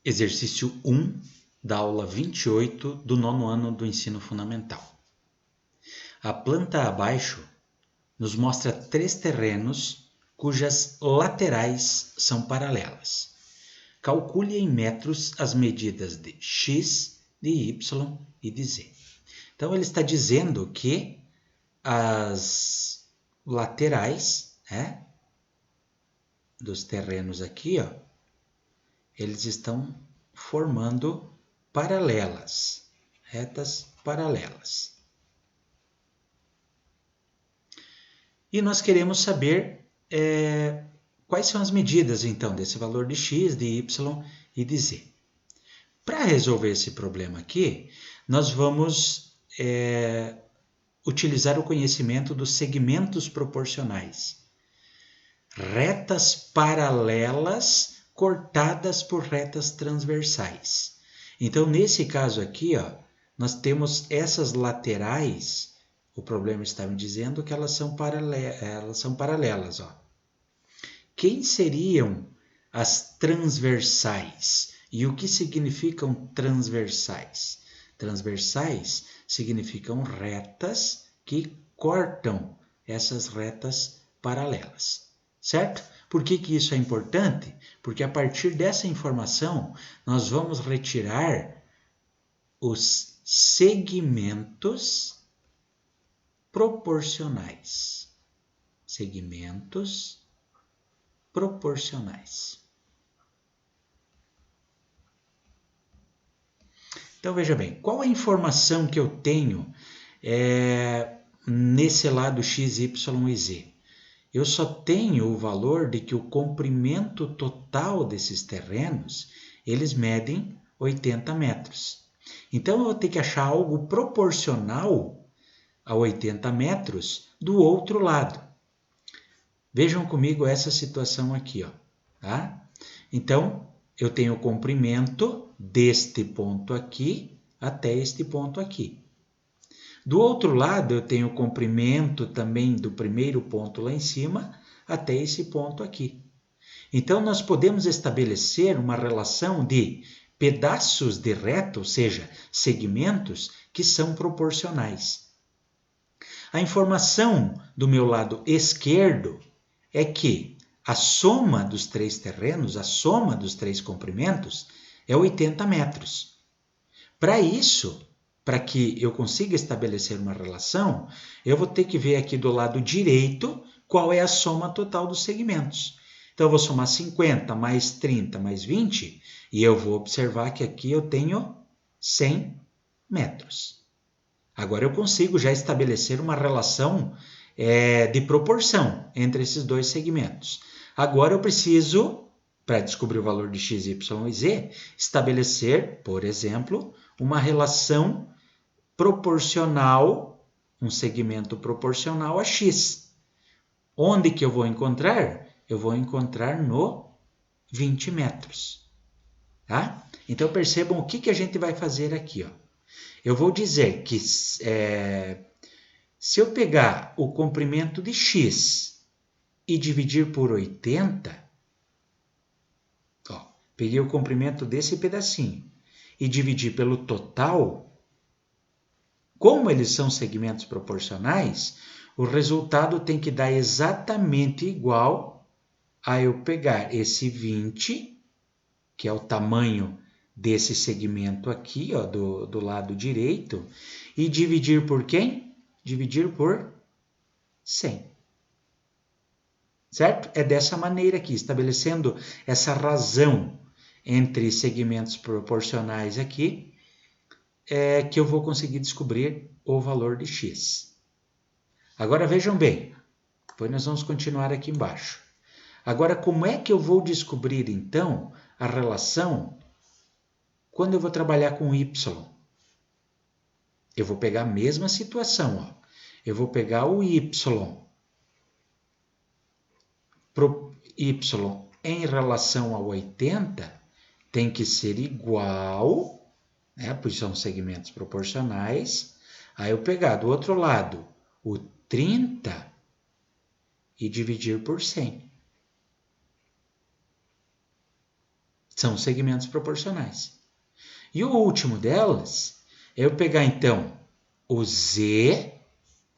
Exercício 1 da aula 28 do nono ano do ensino fundamental. A planta abaixo nos mostra 3 terrenos cujas laterais são paralelas. Calcule em metros as medidas de x, de y e de z. Então, ele está dizendo que as laterais, dos terrenos aqui, eles estão formando paralelas, retas paralelas. E nós queremos saber quais são as medidas, então, desse valor de x, de y e de z. Para resolver esse problema aqui, nós vamos utilizar o conhecimento dos segmentos proporcionais. Retas paralelas cortadas por retas transversais. Então, nesse caso aqui, nós temos essas laterais. O problema está me dizendo que elas são paralelas. Quem seriam as transversais? E o que significam transversais? Transversais significam retas que cortam essas retas paralelas. Certo? Por que isso é importante? Porque a partir dessa informação, nós vamos retirar os segmentos proporcionais. Segmentos proporcionais. Então, veja bem, qual a informação que eu tenho nesse lado x, y e z? Eu só tenho o valor de que o comprimento total desses terrenos, eles medem 80 metros. Então, eu vou ter que achar algo proporcional a 80 metros do outro lado. Vejam comigo essa situação aqui. Tá? Então, eu tenho o comprimento deste ponto aqui até este ponto aqui. Do outro lado, eu tenho o comprimento também do primeiro ponto lá em cima até esse ponto aqui. Então, nós podemos estabelecer uma relação de pedaços de reta, ou seja, segmentos, que são proporcionais. A informação do meu lado esquerdo é que a soma dos 3 terrenos, a soma dos 3 comprimentos, é 80 metros. Para isso, para que eu consiga estabelecer uma relação, eu vou ter que ver aqui do lado direito qual é a soma total dos segmentos. Então, eu vou somar 50 mais 30 mais 20 e eu vou observar que aqui eu tenho 100 metros. Agora, eu consigo já estabelecer uma relação de proporção entre esses dois segmentos. Agora, eu preciso, para descobrir o valor de x, y e z, estabelecer, por exemplo, uma relação proporcional, um segmento proporcional a x. Onde que eu vou encontrar? Eu vou encontrar no 20 metros. Tá? Então, percebam o que a gente vai fazer aqui. Eu vou dizer que se eu pegar o comprimento de x e dividir por 80, peguei o comprimento desse pedacinho e dividi pelo total, como eles são segmentos proporcionais, o resultado tem que dar exatamente igual a eu pegar esse 20, que é o tamanho desse segmento aqui, do lado direito, e dividir por quem? Dividir por 100. Certo? É dessa maneira aqui, estabelecendo essa razão entre segmentos proporcionais aqui, que eu vou conseguir descobrir o valor de x. Agora vejam bem, depois nós vamos continuar aqui embaixo. Agora, como é que eu vou descobrir, então, a relação quando eu vou trabalhar com y? Eu vou pegar a mesma situação. Eu vou pegar o y em relação a 80 tem que ser igual, pois são segmentos proporcionais. Aí eu pegar do outro lado o 30 e dividir por 100. São segmentos proporcionais. E o último delas é eu pegar, então, o Z,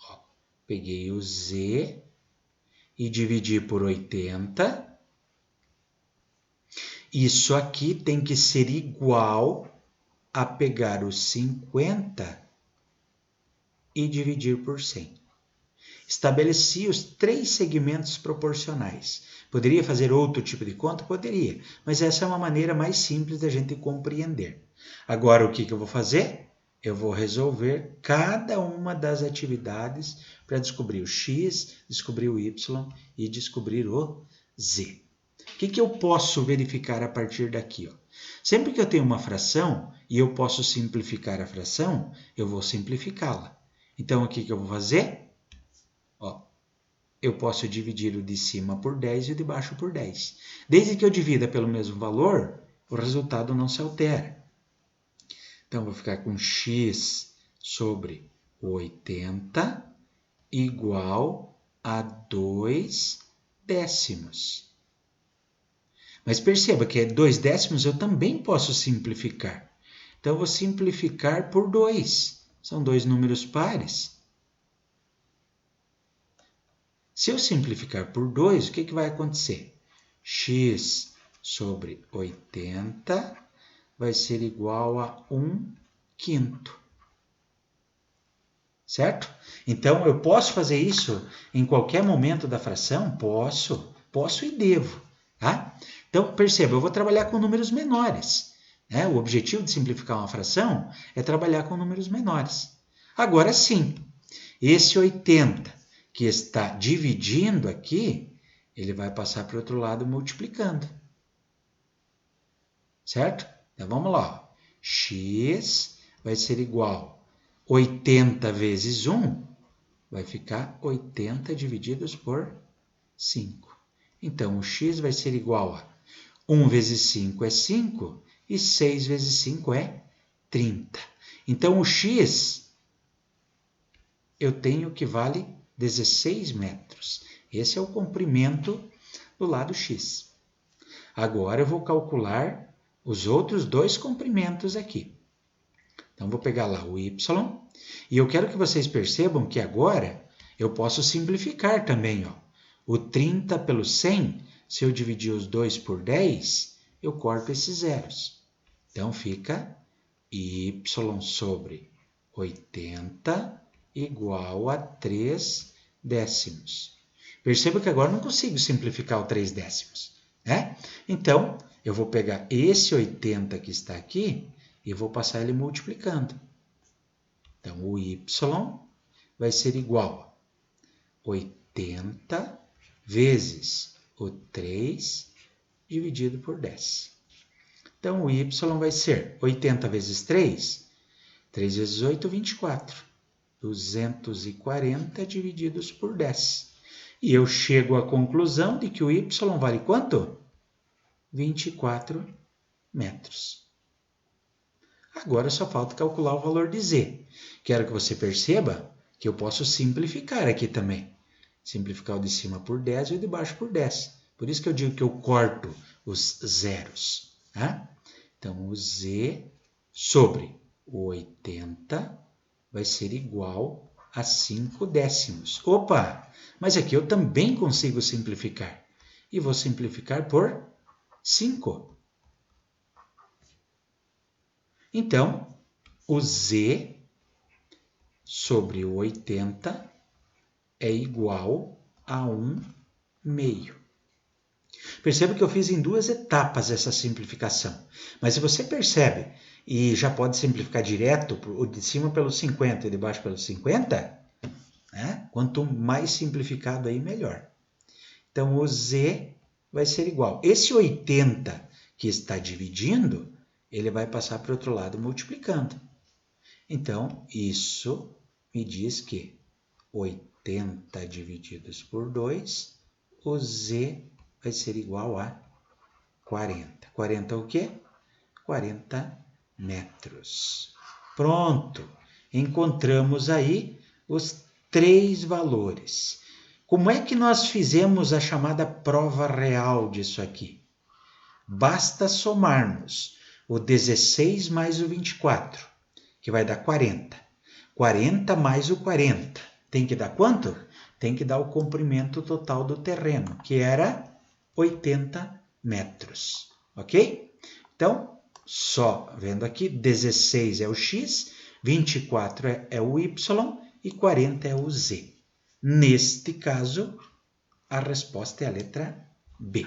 ó, peguei o Z e dividir por 80. Isso aqui tem que ser igual a pegar os 50 e dividir por 100. Estabeleci os 3 segmentos proporcionais. Poderia fazer outro tipo de conta? Poderia, mas essa é uma maneira mais simples da gente compreender. Agora, o que eu vou fazer? Eu vou resolver cada uma das atividades para descobrir o x, descobrir o y e descobrir o z. O que eu posso verificar a partir daqui? Ó? Sempre que eu tenho uma fração e eu posso simplificar a fração, eu vou simplificá-la. Então, o que eu vou fazer? Ó, eu posso dividir o de cima por 10 e o de baixo por 10. Desde que eu divida pelo mesmo valor, o resultado não se altera. Então, vou ficar com x sobre 80 igual a 2 décimos. Mas perceba que 2 décimos eu também posso simplificar. Então, eu vou simplificar por 2. São 2 números pares. Se eu simplificar por 2, o que vai acontecer? X sobre 80 vai ser igual a 1/5. Certo? Então, eu posso fazer isso em qualquer momento da fração? Posso e devo. Tá? Então, perceba, eu vou trabalhar com números menores. Né? O objetivo de simplificar uma fração é trabalhar com números menores. Agora sim, esse 80 que está dividindo aqui, ele vai passar para o outro lado multiplicando. Certo? Então, vamos lá. X vai ser igual a 80 vezes 1, vai ficar 80 divididos por 5. Então, o x vai ser igual a 1 vezes 5 é 5 e 6 vezes 5 é 30. Então, o x eu tenho que vale 16 metros. Esse é o comprimento do lado x. Agora eu vou calcular os outros 2 comprimentos aqui. Então, vou pegar lá o y e eu quero que vocês percebam que agora eu posso simplificar também. Ó. O 30 pelo 100, se eu dividir os 2 por 10, eu corto esses zeros. Então, fica y sobre 80 igual a 3 décimos. Perceba que agora eu não consigo simplificar o 3 décimos. Né? Então, eu vou pegar esse 80 que está aqui e vou passar ele multiplicando. Então, o y vai ser igual a 80 vezes o 3 dividido por 10. Então, o y vai ser 80 vezes 3, 3 vezes 8, 24. 240 divididos por 10. E eu chego à conclusão de que o y vale quanto? 24 metros. Agora só falta calcular o valor de z. Quero que você perceba que eu posso simplificar aqui também. Simplificar o de cima por 10 e o de baixo por 10. Por isso que eu digo que eu corto os zeros. Tá? Então, o z sobre o 80 vai ser igual a 5 décimos. Opa! Mas aqui eu também consigo simplificar. E vou simplificar por 5. Então, o z sobre o 80 é igual a 1/2. Perceba que eu fiz em 2 etapas essa simplificação. Mas se você percebe, e já pode simplificar direto, o de cima pelo 50 e de baixo pelo 50, né? Quanto mais simplificado aí, melhor. Então, o z vai ser igual. Esse 80 que está dividindo, ele vai passar para o outro lado multiplicando. Então, isso me diz que 80 divididos por 2, o z vai ser igual a 40. 40 o quê? 40 metros. Pronto! Encontramos aí os 3 valores. Como é que nós fizemos a chamada prova real disso aqui? basta somarmos o 16 mais o 24, que vai dar 40. 40 mais o 40, tem que dar quanto? Tem que dar o comprimento total do terreno, que era 80 metros, ok? Então, só vendo aqui, 16 é o x, 24 é o y e 40 é o z. Neste caso, a resposta é a letra B.